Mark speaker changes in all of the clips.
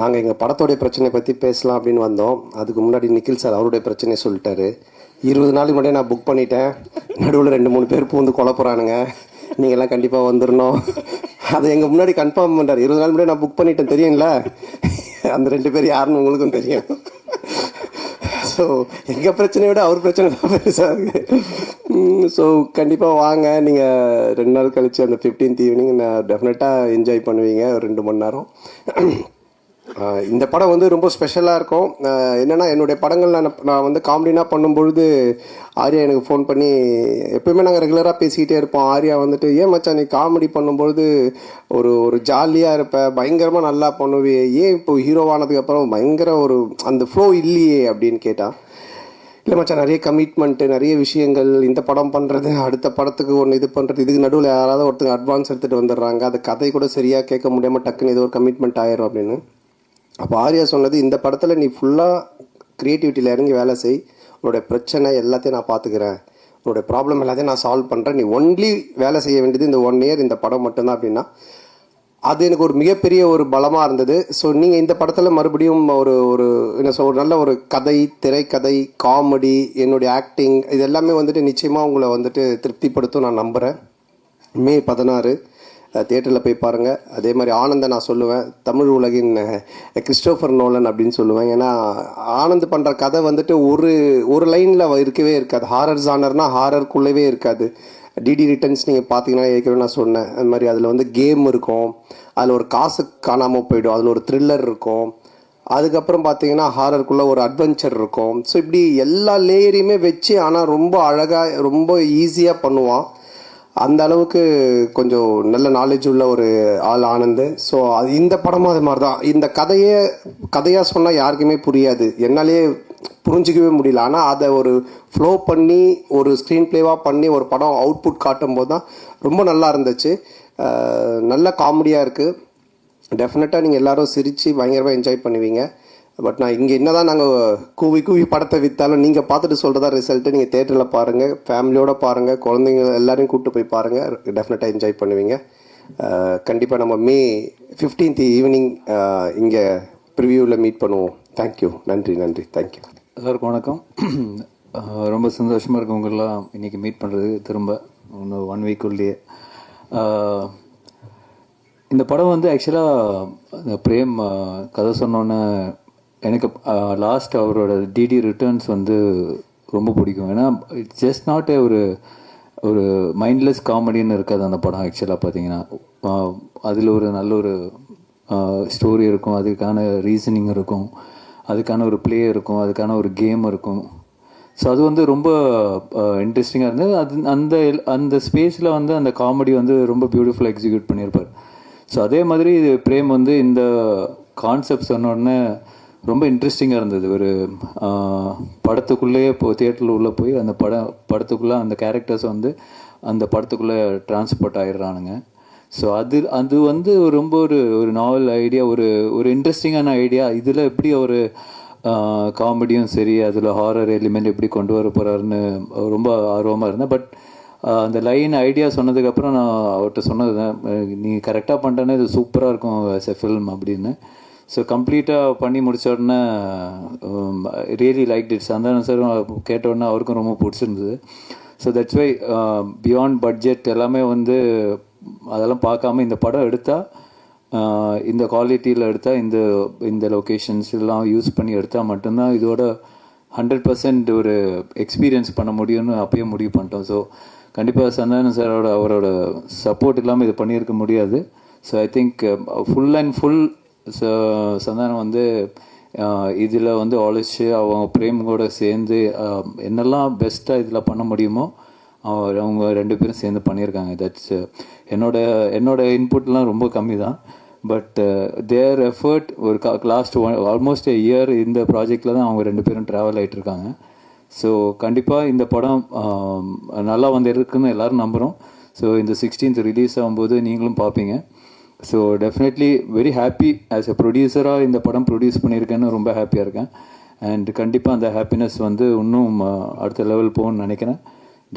Speaker 1: நாங்கள் எங்கள் படத்தோடைய பிரச்சனையை பற்றி பேசலாம் அப்படின்னு வந்தோம். அதுக்கு முன்னாடி நிக்கில் சார் அவருடைய பிரச்சனையை சொல்லிட்டாரு. 20 நாளைக்கு முன்னாடியே நான் புக் பண்ணிட்டேன். நடுவில் 2-3 பேர் பூந்து குழப்புறானுங்க, நீங்கள்லாம் கண்டிப்பாக வந்துடணும். அதை எங்கள் முன்னாடி கன்ஃபார்ம் பண்ணுறாரு. 20 நாள் முன்னாடி நான் புக் பண்ணிட்டேன் தெரியுங்களா? அந்த 2 பேர் யாருன்னு உங்களுக்கும் தெரியும். ஸோ எங்கள் பிரச்சனையை விட அவர் பிரச்சனை தான் பெருசாக இருக்குது. ஸோ கண்டிப்பாக வாங்க. நீங்கள் 2 நாள் கழித்து அந்த 15th ஈவினிங் நான் டெஃபினட்டாக என்ஜாய் பண்ணுவீங்க. ஒரு 2 மணி நேரம். இந்த படம் வந்து ரொம்ப ஸ்பெஷலாக இருக்கும். என்னென்னா என்னுடைய படங்கள் நான் வந்து காமெடினா பண்ணும்பொழுது ஆர்யா எனக்கு ஃபோன் பண்ணி, எப்போயுமே நாங்கள் ரெகுலராக பேசிக்கிட்டே இருப்போம். ஆர்யா வந்துட்டு, ஏன் மச்சான் நீ காமெடி பண்ணும்பொழுது ஒரு ஜாலியாக இருப்ப, பயங்கரமாக நல்லா பண்ணுவே, ஏன் இப்போ ஹீரோவானதுக்கப்புறம் பயங்கர அந்த ஃப்ளோ இல்லையே அப்படின்னு கேட்டான். இல்லை மச்சான், நிறைய கமிட்மெண்ட்டு, நிறைய விஷயங்கள், இந்த படம் பண்ணுறது, அடுத்த படத்துக்கு ஒன்று இது பண்ணுறது, இதுக்கு நடுவில் யாராவது ஒருத்தங்க அட்வான்ஸ் எடுத்துகிட்டு வந்துடுறாங்க, அந்த கதை கூட சரியாக கேட்க முடியாமல் டக்குன்னு ஏதோ ஒரு கமிட்மெண்ட் ஆயிரும் அப்படின்னு. அப்போ ஆர்யா சொன்னது, இந்த படத்தில் நீ ஃபுல்லாக க்ரியேட்டிவிட்டியில் இறங்கி வேலை செய், உன்னோட பிரச்சனை எல்லாத்தையும் நான் பார்த்துக்கிறேன், உன்னோட ப்ராப்ளம் எல்லாத்தையும் நான் சால்வ் பண்ணுறேன், நீ ஒன்லி வேலை செய்ய வேண்டியது இந்த 1 இயர் இந்த படம் மட்டும்தான் அப்படின்னா, அது எனக்கு ஒரு மிகப்பெரிய ஒரு பலமாக இருந்தது. ஸோ நீங்கள் இந்த படத்தில் மறுபடியும் ஒரு நல்ல ஒரு கதை, திரைக்கதை, காமெடி, என்னுடைய ஆக்டிங், இது எல்லாமே வந்துட்டு நிச்சயமாக உங்களை வந்துட்டு திருப்திப்படுத்தும் நான் நம்புகிறேன். மே 16 தியேட்டரில் போய் பாருங்கள். அதே மாதிரி ஆனந்தை நான் சொல்லுவேன், தமிழ் உலகின் கிறிஸ்டோஃபர் நோலன் அப்படின்னு சொல்லுவேன். ஏன்னா ஆனந்த் பண்ணுற கதை வந்துட்டு ஒரு லைனில் இருக்கவே இருக்காது. ஹாரர் ஜானர்னா ஹாரருக்குள்ளவே இருக்காது. டிடி ரிட்டர்ன்ஸ் நீங்கள் பார்த்தீங்கன்னா ஏற்கனவே நான் சொன்னேன், அது மாதிரி அதில் வந்து கேம் இருக்கும், அதில் ஒரு காசு காணாமல் போயிடும், அதில் ஒரு த்ரில்லர் இருக்கும், அதுக்கப்புறம் பார்த்தீங்கன்னா ஹாரருக்குள்ளே ஒரு அட்வென்ச்சர் இருக்கும். ஸோ இப்படி எல்லா லேயரையுமே வச்சு, ஆனால் ரொம்ப அழகாக ரொம்ப ஈஸியாக பண்ணுவான். அந்த அளவுக்கு கொஞ்சம் நல்ல நாலேஜ் உள்ள ஒரு ஆள் ஆனந்த். ஸோ அது இந்த படமும் அது மாதிரி தான். இந்த கதையாக சொன்னால் யாருக்குமே புரியாது, என்னாலே புரிஞ்சிக்கவே முடியல. ஆனால் அதை ஒரு ஃப்ளோ பண்ணி ஒரு ஸ்க்ரீன் ப்ளேவாக பண்ணி ஒரு படம் அவுட்புட் காட்டும் போது தான் ரொம்ப நல்லா இருந்துச்சு. நல்ல காமெடியாக இருக்குது. டெஃபினட்டாக நீங்கள் எல்லோரும் சிரித்து பயங்கரமாக என்ஜாய் பண்ணுவீங்க. பட் நான் இங்கே என்ன தான் நாங்கள் கூவி படத்தை விற்றாலும் நீங்கள் பார்த்துட்டு சொல்கிறதா ரிசல்ட்டு. நீங்கள் தேட்டரில் பாருங்கள், ஃபேமிலியோடு பாருங்கள், குழந்தைங்க எல்லாரையும் கூப்பிட்டு போய் பாருங்கள், டெஃபினட்டாக என்ஜாய் பண்ணுவீங்க. கண்டிப்பாக நம்ம மே 15th ஈவினிங் இங்கே ப்ரிவியூவில் மீட் பண்ணுவோம். தேங்க்யூ. நன்றி. தேங்க்யூ.
Speaker 2: எல்லாருக்கும் வணக்கம். ரொம்ப சந்தோஷமாக இருக்கும் உங்களெலாம் இன்றைக்கி மீட் பண்ணுறது திரும்ப இன்னும் 1 வீக்குள்ளேயே. இந்த படம் வந்து ஆக்சுவலாக பிரேம் கதை சொன்னோன்னே எனக்கு லாஸ்ட் அவரோட டிடி ரிட்டர்ன்ஸ் வந்து ரொம்ப பிடிக்கும். ஏன்னா இட்ஸ் ஜஸ்ட் நாட் ஒரு மைண்ட்லெஸ் காமெடின்னு இருக்காது அந்த படம். ஆக்சுவலாக பார்த்தீங்கன்னா அதில் ஒரு நல்ல ஒரு ஸ்டோரி இருக்கும், அதுக்கான ரீசனிங் இருக்கும், அதுக்கான ஒரு ப்ளே இருக்கும், அதுக்கான ஒரு கேம் இருக்கும். ஸோ அது வந்து ரொம்ப இன்ட்ரெஸ்டிங்காக இருந்தது. அந்த ஸ்பேஸில் வந்து அந்த காமெடி வந்து ரொம்ப பியூட்டிஃபுல்லாக எக்ஸிக்யூட் பண்ணியிருப்பார். ஸோ அதே மாதிரி பிரேம் வந்து இந்த கான்செப்ட் சொன்னோடனே ரொம்ப இன்ட்ரெஸ்டிங்காக இருந்தது. ஒரு படத்துக்குள்ளேயே தியேட்டரில் உள்ளே போய் அந்த படத்துக்குள்ளே அந்த கேரக்டர்ஸ் வந்து அந்த படத்துக்குள்ளே டிரான்ஸ்போர்ட் ஆகிடுறானுங்க. ஸோ அது வந்து ரொம்ப ஒரு நாவல் ஐடியா, ஒரு இன்ட்ரெஸ்டிங்கான ஐடியா. இதில் எப்படி ஒரு காமெடியும் சரி, அதில் ஹாரர் எலிமெண்ட் எப்படி கொண்டு வர போகிறாருன்னு ரொம்ப ஆர்வமாக இருந்தேன். பட் அந்த லைன் ஐடியா சொன்னதுக்கப்புறம் நான் அவர்கிட்ட சொன்னது தான், நீ கரெக்டாக பண்ணிட்டேன்னா இது சூப்பராக இருக்கும் ஆஸ் எ ஃபில்ம் அப்படின்னு. ஸோ கம்ப்ளீட்டாக பண்ணி முடித்த உடனே really like it. Santhanam sir கேட்ட உடனே அவருக்கும் ரொம்ப பிடிச்சிருந்தது. So that's why beyond budget எல்லாமே வந்து அதெல்லாம் பார்க்காம இந்த படம் எடுத்தால், இந்த குவாலிட்டியில் எடுத்தால், இந்த லொக்கேஷன்ஸ் எல்லாம் யூஸ் பண்ணி எடுத்தால் மட்டும்தான் இதோட 100% ஒரு எக்ஸ்பீரியன்ஸ் பண்ண முடியும்னு அப்பயே முடிவு பண்ணிட்டோம். ஸோ கண்டிப்பாக சந்தானம் சாரோட அவரோட சப்போர்ட் இல்லாமல் இது பண்ணியிருக்க முடியாது. So I think full and full Santhanam வந்து இதில் வந்து உழைச்சி அவங்க பிரேம் கூட சேர்ந்து என்னெல்லாம் பெஸ்ட்டாக இதில் பண்ண முடியுமோ அவங்க 2 பேரும் சேர்ந்து பண்ணியிருக்காங்க. தட்ஸ் என்னோட இன்புட்லாம் ரொம்ப கம்மி தான். பட் தேர் எஃபர்ட் ஒரு லாஸ்ட் ஆல்மோஸ்ட் a year இந்த ப்ராஜெக்டில் தான் அவங்க 2 பேரும் ட்ராவல் ஆகிட்டுருக்காங்க. ஸோ கண்டிப்பாக இந்த படம் நல்லா வந்து இருக்குன்னு எல்லோரும் நம்புகிறோம். ஸோ இந்த 16th ரிலீஸ் ஆகும்போது நீங்களும் பார்ப்பீங்க. So definitely very happy as a ப்ரொடியூசராக இந்த படம் ப்ரொடியூஸ் பண்ணியிருக்கேன்னு ரொம்ப ஹாப்பியாக இருக்கேன். அண்ட் கண்டிப்பாக அந்த ஹாப்பினஸ் வந்து இன்னும் அடுத்த லெவல் போகணும்னு நினைக்கிறேன்.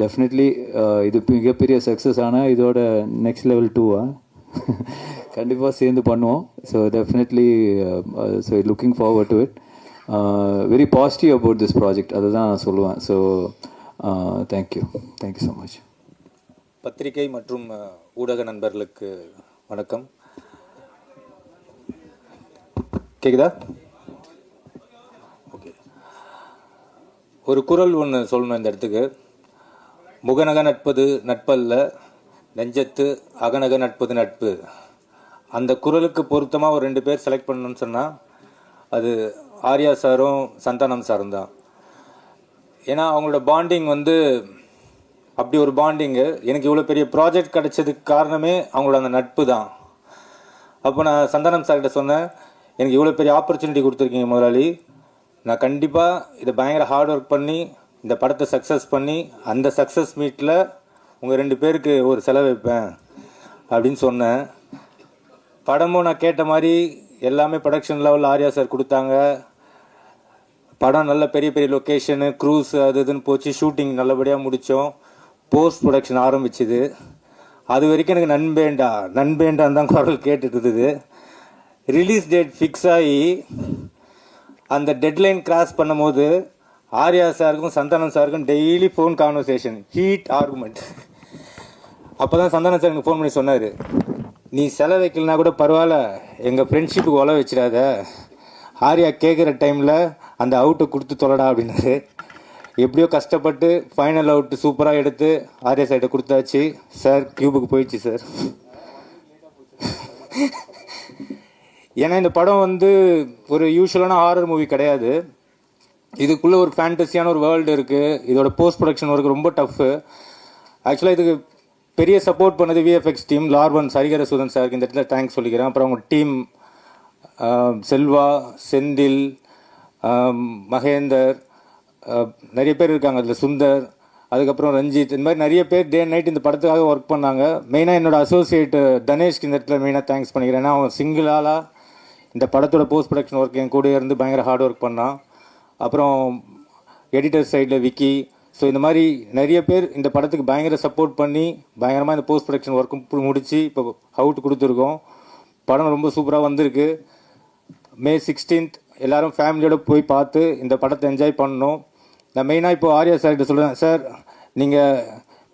Speaker 2: டெஃபினெட்லி இது மிகப்பெரிய சக்ஸஸ் ஆனால் இதோட நெக்ஸ்ட் லெவல் 2 கண்டிப்பாக சேர்ந்து பண்ணுவோம். So definitely so looking forward to it. Very positive about this project, அதுதான் நான் சொல்லுவேன். So thank you so much.
Speaker 3: பத்திரிகை மற்றும் ஊடக நண்பர்களுக்கு வணக்கம். கேக்குதா? ஓகே. ஒரு குறள் ஒன்று சொல்லணும் இந்த இடத்துக்கு. முகநக நட்பது நட்பல்ல, நெஞ்சத்து அகநக நட்பது நட்பு. அந்த குறளுக்கு பொருத்தமாக ஒரு 2 பேர் செலக்ட் பண்ணணும்னு சொன்னால் அது ஆர்யா சாரும் சந்தானம் சாரும் தான். ஏன்னா அவங்களோட பாண்டிங் வந்து அப்படி ஒரு பாண்டிங்கு. எனக்கு இவ்வளோ பெரிய ப்ராஜெக்ட் கிடைச்சதுக்கு காரணமே அவங்களோட அந்த நட்பு தான். அப்போ நான் சந்தானம் சார்கிட்ட சொன்னேன், எனக்கு இவ்வளோ பெரிய ஆப்பர்ச்சுனிட்டி கொடுத்துருக்கீங்க முதலாளி, நான் கண்டிப்பாக இதை பயங்கர ஹார்ட் ஒர்க் பண்ணி இந்த படத்தை சக்ஸஸ் பண்ணி அந்த சக்ஸஸ் மீட்டில் உங்கள் 2 பேருக்கு ஒரு செலவு வைப்பேன் அப்படின்னு சொன்னேன். படமும் நான் கேட்ட மாதிரி எல்லாமே ப்ரொடக்ஷன் லெவலில் ஆர்யா சார் கொடுத்தாங்க. படம் நல்ல பெரிய பெரிய லொக்கேஷனு, க்ரூஸ், அது இதுன்னு போச்சு. ஷூட்டிங் நல்லபடியாக முடித்தோம். போஸ்ட் ப்ரொடக்ஷன் ஆரம்பிச்சுது. அது வரைக்கும் எனக்கு நண்பேண்டான்னு தான் குரல் கேட்டுட்டு இருந்தது. ரிலீஸ் டேட் ஃபிக்ஸ் ஆகி அந்த டெட்லைன் கிராஸ் பண்ணும் போது ஆர்யா சாருக்கும் சந்தானம் சாருக்கும் daily phone conversation, heat argument. அப்போ தான் சந்தானம் சார் எனக்கு ஃபோன் பண்ணி சொன்னார், நீ செலவு வைக்கலனா கூட பரவாயில்ல, எங்கள் ஃப்ரெண்ட்ஷிப்புக்கு உழ வச்சிடாத, ஆர்யா கேட்குற டைமில் அந்த அவுட்டை கொடுத்து தொலைடா அப்படின்னாரு. எப்படியோ கஷ்டப்பட்டு ஃபைனல் அவுட்டு சூப்பராக எடுத்து ஆர்யா சார்கிட்ட கொடுத்தாச்சு. சார் கியூபுக்கு போயிடுச்சு சார். ஏன்னா இந்த படம் வந்து ஒரு யூஸ்வலான ஹாரர் மூவி கிடையாது. இதுக்குள்ளே ஒரு ஃபேண்டஸியான ஒரு வேர்ல்டு இருக்குது. இதோட போஸ்ட் ப்ரொடக்ஷன் ஒர்க் ரொம்ப டஃப்பு. ஆக்சுவலாக இதுக்கு பெரிய சப்போர்ட் பண்ணது விஎஃப்எக்ஸ் டீம், லார்வன் சரிகர சுதன் சாருக்கு இந்த இடத்துல தேங்க்ஸ் சொல்லிக்கிறேன். அப்புறம் அவங்க டீம் செல்வா, செந்தில், மகேந்தர், நிறைய பேர் இருக்காங்க அதில், சுந்தர், அதுக்கப்புறம் ரஞ்சித், இந்த மாதிரி நிறைய பேர் டே அண்ட் நைட் இந்த படத்துக்காக ஒர்க் பண்ணாங்க. மெயினாக என்னோட அசோசியேட் தனேஷ்க்கு இந்த இடத்துல மெயினாக தேங்க்ஸ் பண்ணிக்கிறேன். ஏன்னா அவன் சிங்கிளாக இந்த படத்தோட போஸ்ட் ப்ரொடக்ஷன் ஒர்க் என் கூட இருந்து பயங்கர ஹார்ட் ஒர்க் பண்ணான். அப்புறம் எடிட்டர் சைடில் விக்கி. ஸோ இந்த மாதிரி நிறைய பேர் இந்த படத்துக்கு பயங்கர சப்போர்ட் பண்ணி பயங்கரமாக இந்த போஸ்ட் ப்ரொடக்ஷன் ஒர்க்கும் முடித்து இப்போ அவுட் கொடுத்துருக்கோம். படம் ரொம்ப சூப்பராக வந்திருக்கு. May 16th எல்லோரும் ஃபேமிலியோடு போய் பார்த்து இந்த படத்தை என்ஜாய் பண்ணணும். நான் மெயினாக இப்போ ஆர்யா சார்கிட்ட சொல்கிறேன், சார் நீங்கள்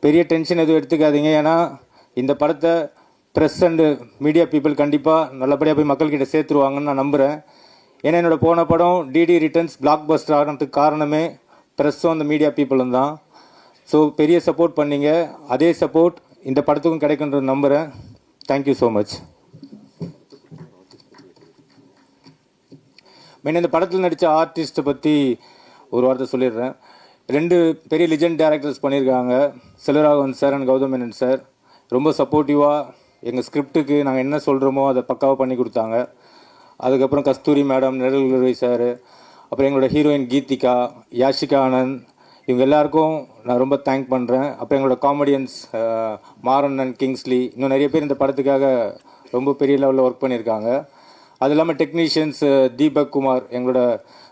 Speaker 3: பெரிய டென்ஷன் எதுவும் எடுத்துக்காதீங்க. ஏன்னா இந்த படத்தை ப்ரெஸ் அண்டு மீடியா பீப்புள் கண்டிப்பாக நல்லபடியாக போய் மக்கள்கிட்ட சேர்த்துருவாங்கன்னு நான் நம்புகிறேன். ஏன்னா என்னோட போன படம் டிடி ரிட்டர்ன்ஸ் பிளாக் பஸ்டர் ஆகிறதுக்கு காரணமே ப்ரெஸ்ஸும் அந்த மீடியா பீப்புளும் தான். ஸோ பெரிய சப்போர்ட் பண்ணீங்க. அதே சப்போர்ட் இந்த படத்துக்கும் கிடைக்குன்றது நம்புகிறேன். Thank you so much. மெயின் இந்த படத்தில் நடித்த ஆர்டிஸ்ட்டை பற்றி ஒரு வார்த்தை சொல்லிடுறேன். 2 பெரிய லிஜெண்ட் டேரக்டர்ஸ் பண்ணியிருக்காங்க, Selvaraghavan sir and Gautham Menon sir. ரொம்ப சப்போர்ட்டிவாக எங்கள் ஸ்கிரிப்டுக்கு நாங்கள் என்ன சொல்கிறோமோ அதை பக்காவாக பண்ணி கொடுத்தாங்க. அதுக்கப்புறம் கஸ்தூரி மேடம், நிழல் சார், அப்புறம் எங்களோட ஹீரோயின் கீதிகா, யாஷிகா ஆனந்த், இவங்க எல்லாருக்கும் நான் ரொம்ப தேங்க் பண்ணுறேன். அப்புறம் எங்களோட காமெடியன்ஸ் மாறன் அண்ட் கிங்ஸ்லி, இன்னும் நிறைய பேர் இந்த படத்துக்காக ரொம்ப பெரிய லெவலில் ஒர்க் பண்ணியிருக்காங்க. அது இல்லாமல் டெக்னீஷியன்ஸ் தீபக் குமார், எங்களோட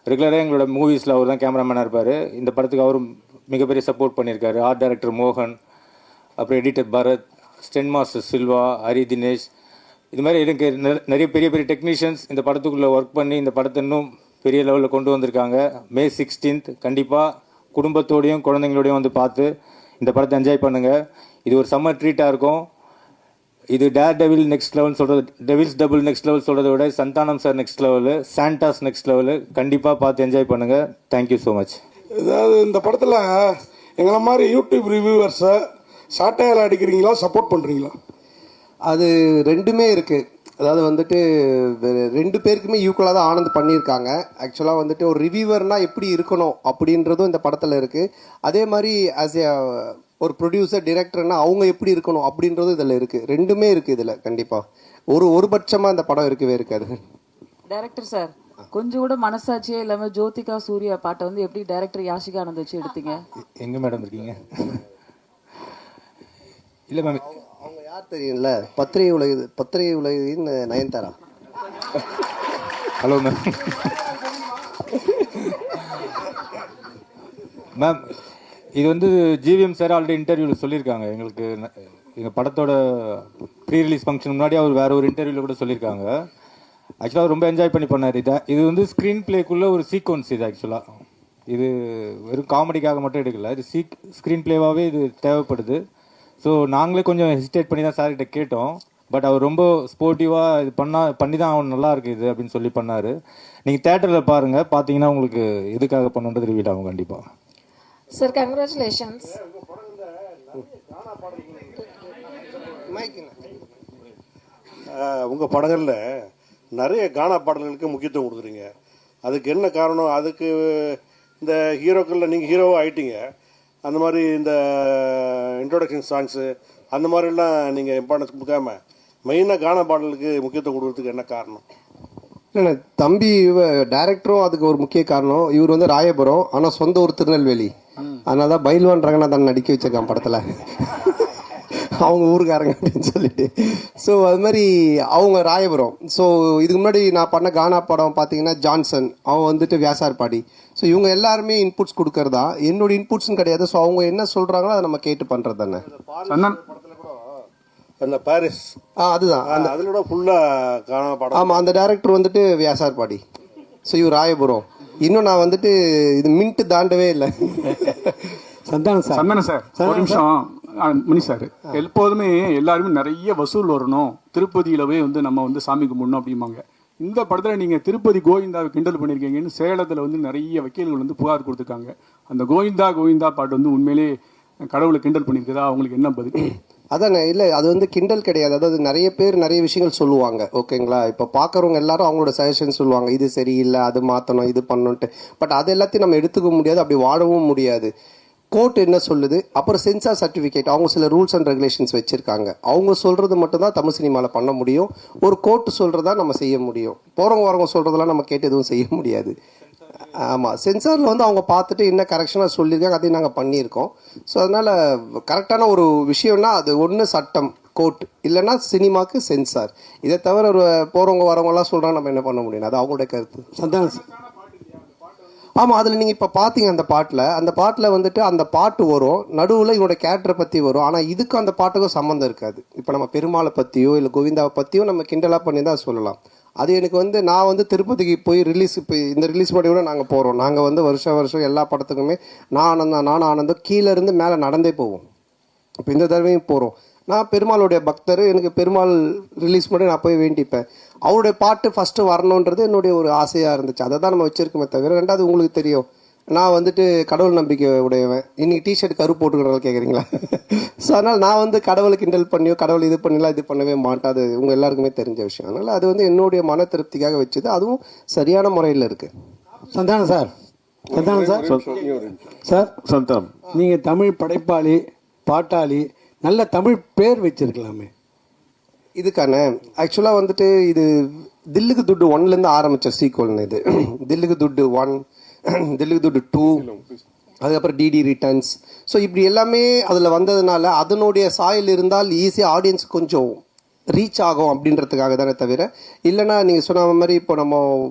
Speaker 3: ரெகுலராக எங்களோட மூவிஸில் அவர் தான் கேமராமேனாக இருப்பார். இந்த படத்துக்கு அவரும் மிகப்பெரிய சப்போர்ட் பண்ணியிருக்காரு. ஆர்ட் டைரக்டர் மோகன், அப்புறம் editor Bharath, stunt master Silva, Hari Dinesh, இது மாதிரி எனக்கு நிறைய பெரிய பெரிய டெக்னீஷியன்ஸ் இந்த படத்துக்குள்ளே ஒர்க் பண்ணி இந்த படத்தை இன்னும் பெரிய லெவலில் கொண்டு வந்திருக்காங்க. May 16th கண்டிப்பாக குடும்பத்தோடையும் குழந்தைங்களோடையும் வந்து பார்த்து இந்த படத்தை என்ஜாய் பண்ணுங்கள். இது ஒரு சம்மர் ட்ரீட்டாக இருக்கும். இது டேர் டெவில் நெக்ஸ்ட் லெவல் சொல்கிறது, டெவில்ஸ் டபுள் நெக்ஸ்ட் லெவல் சொல்கிறத விட Santhanam sir next level, Santa's next level. கண்டிப்பாக பார்த்து என்ஜாய் பண்ணுங்கள். Thank you so much.
Speaker 4: அதாவது இந்த படத்தில் எங்களை மாதிரி யூடியூப் ரிவ்யூவர்ஸை சாட்டையால் அடிக்கிறீங்களா, சப்போர்ட் பண்ணுறீங்களா?
Speaker 1: அது ரெண்டுமே இருக்குது. அதாவது வந்துட்டு 2 பேருக்குமே ஈக்குவலாக தான் ஆனந்த் பண்ணியிருக்காங்க. ஆக்சுவலாக வந்துட்டு ஒரு ரிவ்யூவர்னால் எப்படி இருக்கணும் அப்படின்றதும் இந்த படத்தில் இருக்குது. அதே மாதிரி ஆஸ் ஏ ஒரு ப்ரொடியூசர் டிரெக்டர்னா அவங்க எப்படி இருக்கணும் அப்படின்றதும் இதில் இருக்குது. ரெண்டுமே இருக்குது இதில். கண்டிப்பாக ஒரு பட்சமாக இந்த படம் இருக்கவே இருக்காது.
Speaker 5: டைரக்டர் சார், கொஞ்சம் கூட மனசாட்சியே இல்லாமல் ஜோதிகா சூர்யா பாட்டை வந்து எப்படி டைரக்டர் யாஷிகா ஆனந்த் வச்சு எடுத்தீங்க?
Speaker 3: எங்கே மேடம் இருக்கீங்க? இல்லை மேம்,
Speaker 1: அவங்க யார் தெரியும்ல, பத்திரிகை உலகின் நயன்தாரா.
Speaker 3: Hello ma'am. மேம், இது வந்து ஜிவிஎம் சார் ஆல்ரெடி இன்டர்வியூவில் சொல்லியிருக்காங்க. எங்களுக்கு எங்கள் படத்தோட ப்ரீ ரிலீஸ் ஃபங்க்ஷன் முன்னாடி அவர் வேற ஒரு இன்டர்வியூவில் கூட சொல்லியிருக்காங்க. ஆக்சுவலாக அவர் ரொம்ப என்ஜாய் பண்ணி பண்ணார். இது வந்து ஸ்க்ரீன் பிளேக்குள்ளே ஒரு சீக்வன்ஸ். இது ஆக்சுவலாக இது வெறும் காமெடிக்காக மட்டும் எடுக்கல, இது ஸ்க்ரீன் பிளேவாகவே இது தேவைப்படுது. ஸோ நாங்களே கொஞ்சம் ஹெசிடேட் பண்ணி தான் சார்கிட்ட கேட்டோம். பட் அவர் ரொம்ப ஸ்போர்ட்டிவாக இது பண்ணி தான் அவன் நல்லா இருக்குது இது அப்படின்னு சொல்லி பண்ணார். நீங்கள் தேட்டரில் பாருங்கள், பார்த்தீங்கன்னா உங்களுக்கு எதுக்காக பண்ணுன்றது ரிவீல் ஆகும் கண்டிப்பாக.
Speaker 6: Sir congratulations.
Speaker 7: உங்கள் படங்களில் நிறைய கானா பாடல்களுக்கு முக்கியத்துவம் கொடுக்குறீங்க. அதுக்கு என்ன காரணம்? அதுக்கு இந்த ஹீரோக்களில் நீங்கள் ஹீரோவாக ஆயிட்டீங்க, அந்த மாதிரி இந்த இன்ட்ரோடக்ஷன் சாங்ஸு அந்த மாதிரிலாம் நீங்கள் இம்பார்ட்டன்ஸ் கொடுக்காம மெயினாக கானா பாடலுக்கு முக்கியத்துவம் கொடுக்கறதுக்கு என்ன காரணம்?
Speaker 1: இல்லை தம்பி டைரக்டரும் அதுக்கு ஒரு முக்கிய காரணம். இவர் வந்து ராயபுரம், ஆனால் சொந்த ஊர் திருநெல்வேலி. அதனால தான் பைல்வான் ரங்கநாதன் நடிக்க வச்சிருக்கான் படத்தில், அவங்க ஊருக்காரங்க அப்படின்னு சொல்லிட்டு. ஸோ அது மாதிரி அவங்க ராயபுரம். ஸோ இதுக்கு முன்னாடி நான் பண்ண கானா படம் பார்த்தீங்கன்னா ஜான்சன், அவன் வந்துட்டு வியாசார்பாடி. ஸோ இவங்க எல்லாருமே இன்புட்ஸ் கொடுக்கறதா, என்னோட இன்புட்ஸ்னு கிடையாது. ஸோ அவங்க என்ன சொல்கிறாங்களோ அதை நம்ம கேட்டு பண்ணுறது தானே.
Speaker 7: அந்த பாரிஸ்
Speaker 1: அதுதான்
Speaker 7: அதில் கூட ஃபுல்லாக கானா படம்.
Speaker 1: ஆமாம், அந்த டைரக்டர் வந்துட்டு வியாசார்பாடி. ஸோ இவர் ராயபுரம். இன்னும் நான் வந்துட்டு இது மின்ட்டு தாண்டவே இல்லை.
Speaker 8: சந்தானம் சார் ஒரு நிமிஷம். மணி சார், எப்போதுமே எல்லாருமே நிறைய வசூல் வரணும், திருப்பதியிலவே வந்து நம்ம வந்து சாமி கும்பிடணும் அப்படிம்பாங்க. இந்த படத்தில் நீங்கள் திருப்பதி கோவிந்தாவை கிண்டல் பண்ணியிருக்கீங்கன்னு சேலத்தில் வந்து நிறைய வக்கீல்கள் வந்து புகார் கொடுத்துருக்காங்க. அந்த கோவிந்தா கோவிந்தா பாட்டு வந்து உண்மையிலே கடவுளை கிண்டல் பண்ணியிருக்குதா? அவங்களுக்கு என்ன பதில்?
Speaker 1: அதானே, இல்லை அது வந்து கிண்டல் கிடையாது. அதாவது நிறைய பேர் நிறைய விஷயங்கள் சொல்லுவாங்க, ஓகேங்களா. இப்போ பார்க்குறவங்க எல்லாரும் அவங்களோட சஜஷன் சொல்லுவாங்க, இது சரியில்லை, அது மாற்றணும், இது பண்ணணுன்ட்டு. பட் அது எல்லாத்தையும் நம்ம எடுத்துக்க முடியாது, அப்படி வாழவும் முடியாது. கோர்ட் என்ன சொல்லுது, அப்புறம் சென்சார் சர்டிஃபிகேட், அவங்க சில ரூல்ஸ் அண்ட் ரெகுலேஷன்ஸ் வச்சுருக்காங்க. அவங்க சொல்கிறது மட்டும்தான் தமிழ் சினிமாவில் பண்ண முடியும். ஒரு கோர்ட் சொல்கிறதா நம்ம செய்ய முடியும். போகிறவங்க வரவங்க சொல்கிறதெல்லாம் நம்ம கேட்டு எதுவும் செய்ய முடியாது. ஆமாம், சென்சாரில் வந்து அவங்க பார்த்துட்டு என்ன கரெக்ஷனாக சொல்லியிருக்காங்க, அதையும் நாங்கள் பண்ணியிருக்கோம். ஸோ அதனால் கரெக்டான ஒரு விஷயம்னா அது ஒன்று சட்டம் கோர்ட், இல்லைன்னா சினிமாவுக்கு சென்சார். இதை தவிர ஒரு போகிறவங்க வரவங்கலாம் சொல்கிறாங்க, நம்ம என்ன பண்ண முடியும், அது அவங்களுடைய கருத்து. சந்தானம். ஆமாம், அதில் நீங்கள் இப்போ பார்த்தீங்க அந்த பாட்டில் வந்துட்டு அந்த பாட்டு வரும், நடுவில் இவனோட கேரக்டரை பற்றி வரும். ஆனால் இதுக்கும் அந்த பாட்டுக்கும் சம்மந்தம் இருக்காது. இப்போ நம்ம பெருமாளை பற்றியோ இல்லை கோவிந்தாவை பற்றியோ நம்ம கிண்டலாக பண்ணி தான் சொல்லலாம். அது எனக்கு வந்து நான் வந்து திருப்பதிக்கு போய் ரிலீஸ், இப்போ இந்த ரிலீஸ் பண்ணி கூட நாங்கள் போகிறோம். நாங்கள் வந்து வருஷம் எல்லா படத்துக்குமே நான் ஆனந்தம் கீழே இருந்து மேலே நடந்தே போவோம். இப்போ இந்த தடவையும் போகிறோம். நான் பெருமாளுடைய பக்தர், எனக்கு பெருமாள் ரிலீஸ் பண்ணி நான் போய் வேண்டிப்பேன். அவருடைய பாட்டு ஃபஸ்ட்டு வரணுன்றது என்னுடைய ஒரு ஆசையாக இருந்துச்சு. அதை தான் நம்ம வச்சுருக்கோமே தவிர. ரெண்டாவது உங்களுக்கு தெரியும், நான் வந்துட்டு கடவுள் நம்பிக்கை உடையவன். இன்றைக்கி டிஷர்ட் கருப்பு போட்டுக்கிறவங்க கேட்குறீங்களா? ஸோ அதனால் நான் வந்து கடவுளை கிண்டல் பண்ணியோ கடவுள் இது பண்ணலாம் இது பண்ணவே மாட்டேன். அது உங்கள் எல்லாருக்குமே தெரிஞ்ச விஷயம். அதனால் அது வந்து என்னுடைய மன திருப்திக்காக வச்சது, அதுவும் சரியான முறையில் இருக்குது.
Speaker 8: சந்தானம் சார் சந்தானம், நீங்கள் தமிழ் படைப்பாளி, பாட்டாளி, நல்ல தமிழ் பேர் வச்சிருக்கலாமே.
Speaker 1: இதுக்கான ஆக்சுவலாக வந்துட்டு இது தில்லுக்கு துட்டு 1லேருந்து ஆரம்பித்த சீக்வல்னு. இது தில்லுக்கு துட்டு 1, தில்லுக்கு துட்டு 2, அதுக்கப்புறம் டிடி ரிட்டர்ன்ஸ். ஸோ இப்படி எல்லாமே அதில் வந்ததுனால அதனுடைய சாயல் இருந்தால் ஈஸியாக ஆடியன்ஸ் கொஞ்சம் ரீச் ஆகும் அப்படின்றதுக்காக தானே தவிர, இல்லைன்னா நீங்கள் சொன்ன மாதிரி இப்போ நம்ம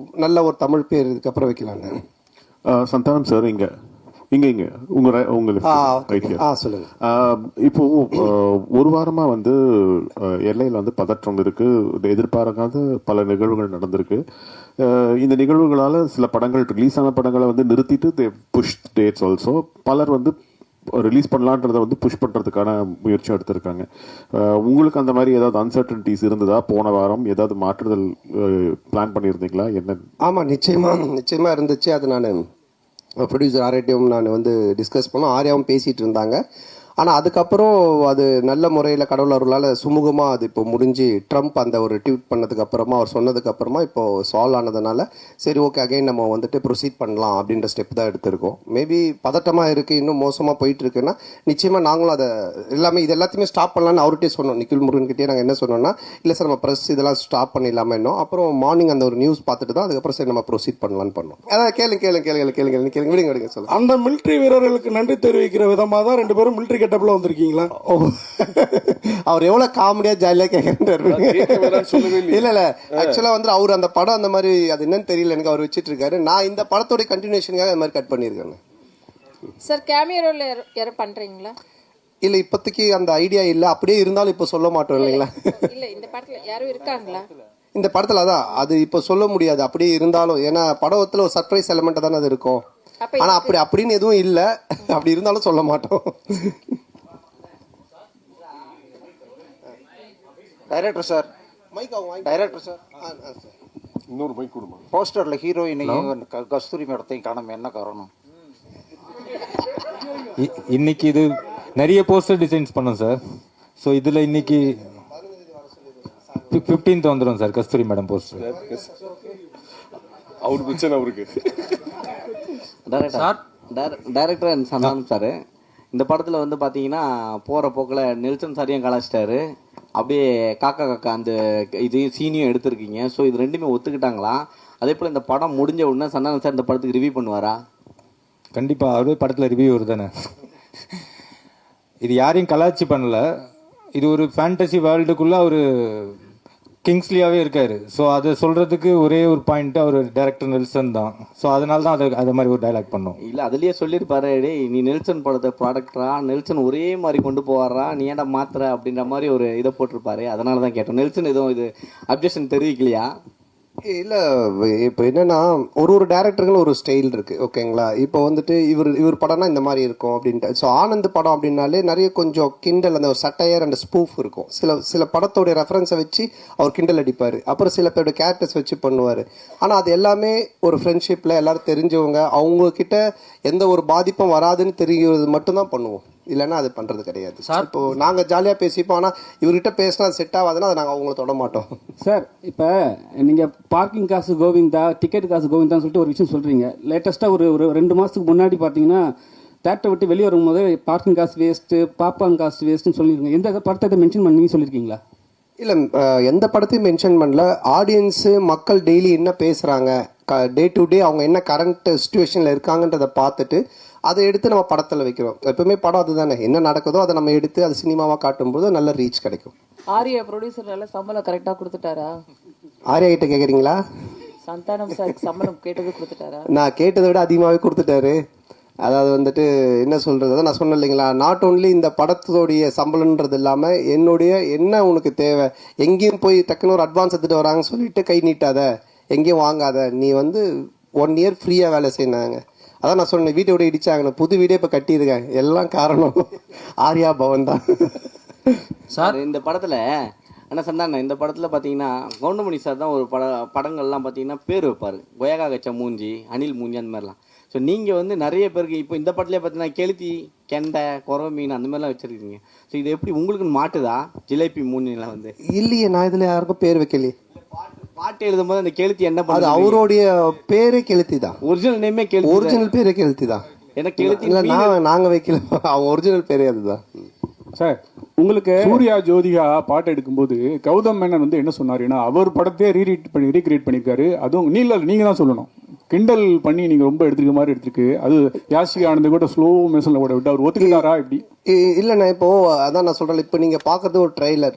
Speaker 1: நல்ல ஒரு தமிழ் பேர் இதுக்கப்புறம் வைக்கலாங்க.
Speaker 9: சந்தானம் சார், இங்கே
Speaker 1: சொல்லுங்க.
Speaker 9: இப்போ ஒரு வாரமா வந்து எல்லையில் வந்து பதற்றம் இருக்கு, எதிர்பாராத பல நிகழ்வுகள் நடந்திருக்கு. இந்த நிகழ்வுகளால சில படங்கள் ரிலீஸ் ஆன படங்களை வந்து நிறுத்திட்டு புஷ் டேட்ஸ் ஆல்சோ. பலர் வந்து ரிலீஸ் பண்ணலான்றதை வந்து புஷ் பண்ணுறதுக்கான முயற்சி எடுத்திருக்காங்க. உங்களுக்கு அந்த மாதிரி ஏதாவது அன்சர்டனிட்டிஸ் இருந்ததா? போன வாரம் ஏதாவது மாற்றுதல் பிளான் பண்ணியிருந்தீங்களா? என்ன?
Speaker 1: ஆமாம், நிச்சயமாக இருந்துச்சு. அது நான் ப்ரொடியூசர் ஆர்யாட்டையும் நான் வந்து டிஸ்கஸ் பண்ணோம், ஆர்யாவும் பேசிகிட்டு இருந்தாங்க. ஆனால் அதுக்கப்புறம் அது நல்ல முறையில் கடவுள் அருளால் சுமூகமாக அது இப்போ முடிஞ்சு, ட்ரம்ப் அந்த ஒரு ட்வீட் பண்ணதுக்கப்புறமா அவர் சொன்னதுக்கப்புறமா இப்போது சால்வ் ஆனதுனால சரி ஓகே அகைன் நம்ம வந்துட்டு ப்ரொசீட் பண்ணலாம் அப்படின்ற ஸ்டெப் தான் எடுத்திருக்கோம். மேபி பதட்டமாக இருக்குது, இன்னும் மோசமாக போயிட்டுருக்குன்னா நிச்சயமாக நாங்களும் அதை எல்லாமே இது எல்லாத்தையுமே ஸ்டாப் பண்ணலான்னு அவர்கிட்டே சொன்னோம். நிக்கில் முருகன்கிட்டே நாங்கள் என்ன சொன்னோம்னா, இல்லை சார் நம்ம ப்ரெஸ் இதெல்லாம் ஸ்டாப் பண்ணிடலாமா இன்னும். அப்புறம் மார்னிங் அந்த ஒரு நியூஸ் பார்த்துட்டு தான் அதுக்கப்புறம் சரி நம்ம ப்ரொசீட் பண்ணலான்னு பண்ணோம். அதான் கேளுங்க விடுங்க சொல்லுங்கள்.
Speaker 4: அந்த மிலிட்ரி வீரர்களுக்கு நன்றி தெரிவிக்கிற விதமாக தான் 2 பேரும் மிலிட்ரி கெட்டப்ல வந்திருக்கீங்களா?
Speaker 1: அவர் எவ்வளவு காமெடியா ஜாலியா கேட்கறாரு. இல்ல ஆக்சுவலா வந்து அவர் அந்த படம் அந்த மாதிரி அது என்னன்னு தெரியல எனக்கு, அவர் வச்சிட்டு இருக்காரு. நான் இந்த படத்தோட கண்டினியூஷனுக்காக அந்த மாதிரி கட் பண்ணியிருக்கேன்.
Speaker 6: சார் கேமியோ ரோல் யாரும் பண்றீங்களா?
Speaker 1: இல்லை இப்போதைக்கு அந்த ஐடியா இல்லை, அப்படியே இருந்தாலும் இப்போ சொல்ல மாட்டோம் இல்லைங்களா.
Speaker 6: இல்ல இந்த படத்துல யாரும் இருக்காங்களா?
Speaker 1: இந்த படத்தில் அதான் அது இப்போ சொல்ல முடியாது அப்படியே இருந்தாலும், ஏன்னா படத்தில் ஒரு சர்ப்ரைஸ் எலிமெண்ட்டாக தானே அது இருக்கும். ஆனால் அப்படின்னு எதுவும் இல்லை, அப்படி இருந்தாலும் சொல்ல மாட்டோம்.
Speaker 10: டைரக்டர் சார், டைரக்டர் சார்,
Speaker 9: இன்னொரு பைக் கொடுமா.
Speaker 10: போஸ்டர்ல ஹீரோயினையும் கஸ்தூரி மேடத்தையும் காணாம என்ன காரணம்?
Speaker 3: இன்னைக்கு இது நிறைய போஸ்டர் டிசைன்ஸ் பண்ணோம் சார். ஸோ இதில் இன்னைக்கு 15th வந்துடும் சார் கஸ்தூரி மேடம் போஸ்டர்.
Speaker 9: அவர் பிரச்சனை அவருக்கு.
Speaker 11: டைரக்டர் அண்ட் சந்தானம் சார், இந்த படத்தில் வந்து பார்த்தீங்கன்னா போகிற போக்கில் நெல்சன் சாரையும் கலாச்சிட்டாரு, அப்படியே காக்கா காக்கா அந்த இதையும் சீனியும் எடுத்திருக்கீங்க. ஸோ இது ரெண்டுமே ஒத்துக்கிட்டாங்களா? அதே போல் இந்த படம் முடிஞ்ச உடனே சந்தானம் சார் இந்த படத்துக்கு ரிவ்யூ பண்ணுவாரா?
Speaker 3: கண்டிப்பாக அவரே படத்தில் ரிவ்யூ தானே. இது யாரையும் கலாச்சி பண்ணல, இது ஒரு ஃபேண்டசி வேர்ல்டுக்குள்ளே ஒரு கிங்ஸ்லியாகவே இருக்கார். ஸோ அதை சொல்கிறதுக்கு ஒரே ஒரு பாயிண்ட் அவர் டைரக்டர் நெல்சன் தான். ஸோ அதனால தான் அதை மாதிரி ஒரு டைலாக் பண்ணோம்.
Speaker 11: இல்லை அதுலேயே சொல்லியிருப்பாரு, டேய் நீ நெல்சன் படத்தை ப்ராடக்டரா, நெல்சன் ஒரே மாதிரி கொண்டு போவாரா, நீ ஏன்டா மாத்திர அப்படின்ற மாதிரி ஒரு இதை போட்டிருப்பாரு. அதனால தான் கேட்டோம். நெல்சன் எதுவும் இது அப்ஜெக்ஷன் தெரிவிக்கலையா?
Speaker 1: இல்லை இப்போ என்னென்னா ஒரு டேரக்டருக்குன்னு ஒரு ஸ்டைல் இருக்குது ஓகேங்களா. இப்போ வந்துட்டு இவர் படம்னா இந்த மாதிரி இருக்கும் அப்படின்ட்டு. ஸோ ஆனந்த் படம் அப்படின்னாலே நிறைய கொஞ்சம் கிண்டல், அந்த ஒரு சட்டையர் அண்ட் ஸ்பூஃப் இருக்கும். சில படத்தோடைய ரெஃபரன்ஸை வச்சு அவர் கிண்டல் அடிப்பார். அப்புறம் சில பேரோட கேரக்டர்ஸ் வச்சு பண்ணுவார். ஆனால் அது எல்லாமே ஒரு ஃப்ரெண்ட்ஷிப்பில் எல்லோரும் தெரிஞ்சவங்க, அவங்கக்கிட்ட எந்த ஒரு பாதிப்பும் வராதுன்னு தெரிகிறது மட்டும்தான் பண்ணுவோம். இல்லைன்னா அது பண்ணுறது கிடையாது. இப்போ நாங்கள் ஜாலியாக பேசிப்போம், ஆனால் இவர்கிட்ட பேசினா அது செட் ஆகாதுன்னா அதை நாங்கள் அவங்கள தொட மாட்டோம்.
Speaker 8: சார், இப்போ நீங்கள் பார்க்கிங் காசு கோவிந்தா, டிக்கெட் காசு கோவிந்தான்னு சொல்லிட்டு ஒரு விஷயம் சொல்கிறீங்க. லேட்டஸ்ட்டாக ஒரு 2 மாதத்துக்கு முன்னாடி பார்த்தீங்கன்னா தேட்டரை விட்டு வெளியே வரும்போது பார்க்கிங் காசு வேஸ்ட்டு, பாப்கார்ன் காசு வேஸ்ட்டுன்னு சொல்லியிருக்கீங்க. எந்த படத்தை மென்ஷன் பண்ணி சொல்லியிருக்கீங்களா?
Speaker 1: இல்லை, எந்த படத்தையும் மென்ஷன் பண்ணல. ஆடியன்ஸு மக்கள் டெய்லி என்ன பேசுகிறாங்க, டே டு டே அவங்க என்ன கரண்ட் சுச்சுவேஷனில் இருக்காங்கன்றதை பார்த்துட்டு அதை எடுத்து நம்ம படத்தில் வைக்கிறோம். எப்பவுமே படம் அதுதானே, என்ன நடக்குதோ அதை நம்ம எடுத்து அது சினிமாவாக காட்டும்போது நல்ல ரீச் கிடைக்கும்.
Speaker 5: ஆர்யா ப்ரொடியூசர் சம்பளம் கரெக்டாக கொடுத்துட்டாரா?
Speaker 1: ஆர்யா கிட்ட கேட்குறீங்களா?
Speaker 5: சந்தானம் சார் சம்பளம் கேட்டது கொடுத்துட்டாரா?
Speaker 1: நான் கேட்டதை விட அதிகமாகவே கொடுத்துட்டாரு. அதாவது வந்துட்டு என்ன சொல்கிறது, அதான் நான் சொன்னேன் இல்லைங்களா, நாட் ஓன்லி இந்த படத்தோடைய சம்பளன்றது இல்லாமல் என்னுடைய என்ன உனக்கு தேவை, எங்கேயும் போய் டக்குன்னு ஒரு அட்வான்ஸ் எடுத்துகிட்டு வராங்கன்னு சொல்லிட்டு கை நீட்டாத, எங்கேயும் வாங்காத, நீ வந்து 1 year ஃப்ரீயாக வேலை செய்யினாங்க. அதான் நான் சொன்னேன், வீட்டை விட இடிச்சாங்க, புது வீடே இப்போ கட்டியிருக்கேன், எல்லாம் காரணம் ஆர்யா பவன் தான்.
Speaker 11: சார் இந்த படத்தில் என்ன சந்தானம், இந்த படத்தில் பார்த்தீங்கன்னா கவுண்டமணி சார் தான் ஒரு படங்கள்லாம் பார்த்தீங்கன்னா பேர் வைப்பார், கொயகா கச்சா மூஞ்சி, அனில் மூஞ்சி, அந்த மாதிரிலாம். ஸோ நீங்கள் வந்து நிறைய பேருக்கு இப்போ இந்த படத்துலேயே பார்த்தீங்கன்னா கெளுத்தி, கெண்டை, குறவை மீன் அந்த மாதிரிலாம் வச்சுருக்கீங்க. ஸோ இது எப்படி உங்களுக்கு மாட்டுதா ஜிலேபி மூஞ்சிலாம் வந்து?
Speaker 1: இல்லையே, நான் இதில் யாருக்கும் பேர் வைக்கலையே.
Speaker 11: பாட்டு எழுதும் போது அந்த கெளுத்தி என்ன பண்ணுது?
Speaker 1: அவருடைய பேரே கெளுத்தி தான்.
Speaker 11: ஒரிஜினல் நேமே கெளுத்தி,
Speaker 1: ஒரிஜினல் பேரே கெளுத்தி தான்.
Speaker 11: ஏன்னா கெளுத்தி
Speaker 1: இல்லை, நாங்கள் வைக்கல, அவங்க ஒரிஜினல் பேரே அதுதான்.
Speaker 8: சார், உங்களுக்கு சூர்யா ஜோதிகா பாட்டு எடுக்கும்போது கௌதம் மேனன் வந்து என்ன சொன்னாருன்னா, அவர் படத்தையே ரீக்ரியேட் பண்ணியிருக்காரு. அதுவும் நீங்கள் தான் சொல்லணும், கிண்டல் பண்ணி நீங்கள் ரொம்ப எடுத்துருக்க மாதிரி எடுத்துருக்கு. அது யாஷிகா ஆனந்த் கூட ஸ்லோ மோஷனில் கூட விட்டு அவர் ஒத்துக்கிட்டாரா இப்படி?
Speaker 1: இல்லைண்ணா, இப்போ அதான் நான் சொல்கிறேன், இப்போ நீங்கள் பார்க்குறது ஒரு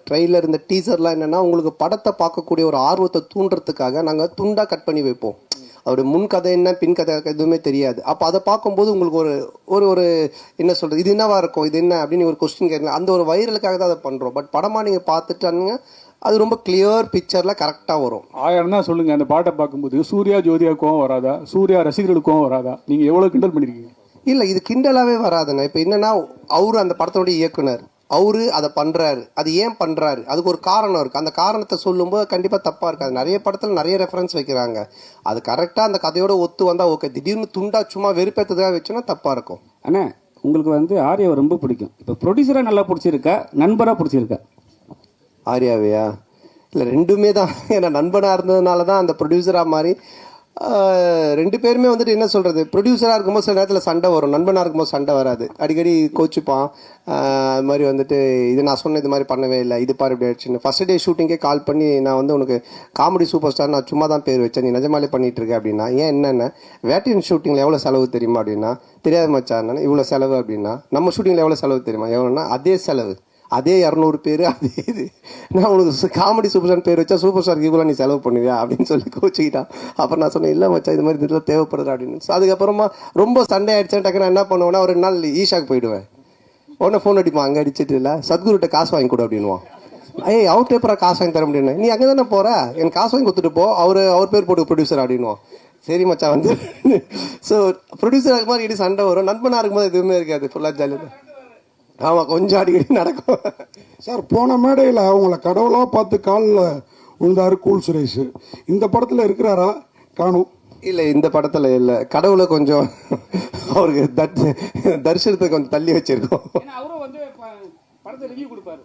Speaker 1: ட்ரெய்லர் இந்த டீசர்லாம் என்னென்னா உங்களுக்கு படத்தை பார்க்கக்கூடிய ஒரு ஆர்வத்தை தூண்டுறதுக்காக நாங்கள் துண்டாக கட் பண்ணி வைப்போம். அவருடைய முன் கதை என்ன பின் கதை எதுவுமே தெரியாது. அப்போ அதை பார்க்கும்போது உங்களுக்கு ஒரு ஒரு என்ன சொல்கிறது, இது என்னவா இருக்கும், இது என்ன அப்படின்னு ஒரு கொஸ்டின் கேட்கலாம். அந்த ஒரு வைரலுக்காக தான் அதை பண்ணுறோம். பட் படமாக நீங்கள் பார்த்துட்டானுங்க அது ரொம்ப கிளியர் பிக்சரில் கரெக்டாக வரும்.
Speaker 8: 1000 தான் சொல்லுங்கள், அந்த பாட்டை பார்க்கும்போது சூர்யா ஜோதியாவுக்கும் வராதா, சூர்யா ரசிகர்களுக்கும் வராதா? நீங்கள் எவ்வளோ கிண்டல் பண்ணியிருக்கீங்க?
Speaker 1: இல்லை, இது கிண்டலாகவே வராதுண்ணா. இப்போ என்னென்னா அவரு அந்த படத்தோடைய இயக்குனர், அவரு அதை பண்ணுறாரு, அது ஏன் பண்ணுறாரு, அதுக்கு ஒரு காரணம் இருக்குது. அந்த காரணத்தை சொல்லும்போது கண்டிப்பாக தப்பாக இருக்காது. நிறைய படத்தில் நிறைய ரெஃபரன்ஸ் வைக்கிறாங்க, அது கரெக்டாக அந்த கதையோட ஒத்து வந்தால் ஓகே. திடீர்னு துண்டா சும்மா வெறுப்பேற்றதாக வச்சோன்னா தப்பாக இருக்கும்.
Speaker 8: அண்ணா, உங்களுக்கு வந்து ஆர்யாவை ரொம்ப பிடிக்கும். இப்போ ப்ரொடியூசராக நல்லா பிடிச்சிருக்கா, நண்பராக பிடிச்சிருக்கா?
Speaker 1: ஆர்யாவையா? இல்லை, ரெண்டுமே தான். ஏன்னா நண்பனாக இருந்ததுனால தான் அந்த ப்ரொடியூசராக மாதிரி 2 பேருமே வந்துட்டு என்ன சொல்கிறது, ப்ரொடியூசராக இருக்கும்போது சில நேரத்தில் சண்டை வரும், நண்பனாக இருக்கும்போது சண்டை வராது, அடிக்கடி கோச்சிப்பான். அது மாதிரி வந்துட்டு இது நான் சொன்ன இது மாதிரி பண்ணவே இல்லை, இது பாரு இப்படி ஆயிடுச்சுன்னு. ஃபஸ்ட் டே ஷூட்டிங்கே கால் பண்ணி நான் வந்து உனக்கு காமெடி சூப்பர் ஸ்டார் நான் சும்மா தான் பேர் வச்சேன், நீ நிஜமாலே பண்ணிகிட்டு இருக்க அப்படின்னா. ஏன் என்னென்ன வேட்டியன் ஷூட்டிங்கில் எவ்வளோ செலவு தெரியுமா அப்படின்னா, தெரியாத மச்சான் இவ்வளோ செலவு அப்படின்னா. நம்ம ஷூட்டிங்கில் எவ்வளோ செலவு தெரியுமா, எவ்வளோன்னா அதே செலவு, அதே 200 பேர், அதே இது. நான் உனக்கு காமெடி சூப்பர் ஸ்டார் பேர் வச்சா சூப்பர் ஸ்டாருக்கு இவ்வளோ நீ செலவு பண்ணுவியா அப்படின்னு சொல்லி கோச்சிக்கிட்டான். அப்புறம் நான் சொன்னேன், இல்லை மச்சா இது மாதிரி இதெல்லாம் தேவைப்படுது அப்படின்னு. ஸோ அதுக்கப்புறமா ரொம்ப சண்டே ஆகிடுச்சேன், டக்குன்னு என்ன பண்ணுவேன்னா ஒரு 2 நாள் ஈஷாக்கு போயிடுவேன். உடனே ஃபோன் அடிப்பான், அங்கே அடிச்சிட்டு இல்லை சத்குருட்ட காசு வாங்கி கொடு அப்படின்வான். ஏய் அவர்கிட்ட எப்போ காசு வாங்கி தர முடியும், நீ அங்கே தானே போகிற, எனக்கு காசு வாங்கி கொடுத்துட்டு போ, அவர் பேர் போட்டு ப்ரொடியூசர் அப்படின்வான். சரி மச்சான் வந்து ஸோ ப்ரொடியூசர் ஆகும் போது இடி சண்டை வரும், நண்பனாக இருக்கும்போது எதுவுமே இருக்காது, ஃபுல்லாக ஜாலியாக. ஆமாம், கொஞ்சம் அடிக்கடி நடக்கும்.
Speaker 4: சார் போன மேடையில் அவங்கள கடவுளாக பார்த்து காலில் உழுந்தாரு கூல் சுரேஷ். இந்த படத்தில் இருக்கிறாரா? காணும்.
Speaker 1: இல்லை, இந்த படத்தில் இல்லை. கடவுளை கொஞ்சம் அவருக்கு தரிசனத்தை கொஞ்சம் தள்ளி வச்சிருக்கோம்.
Speaker 8: அவரும் வந்து படத்தை ரிவ்யூ கொடுப்பாரு.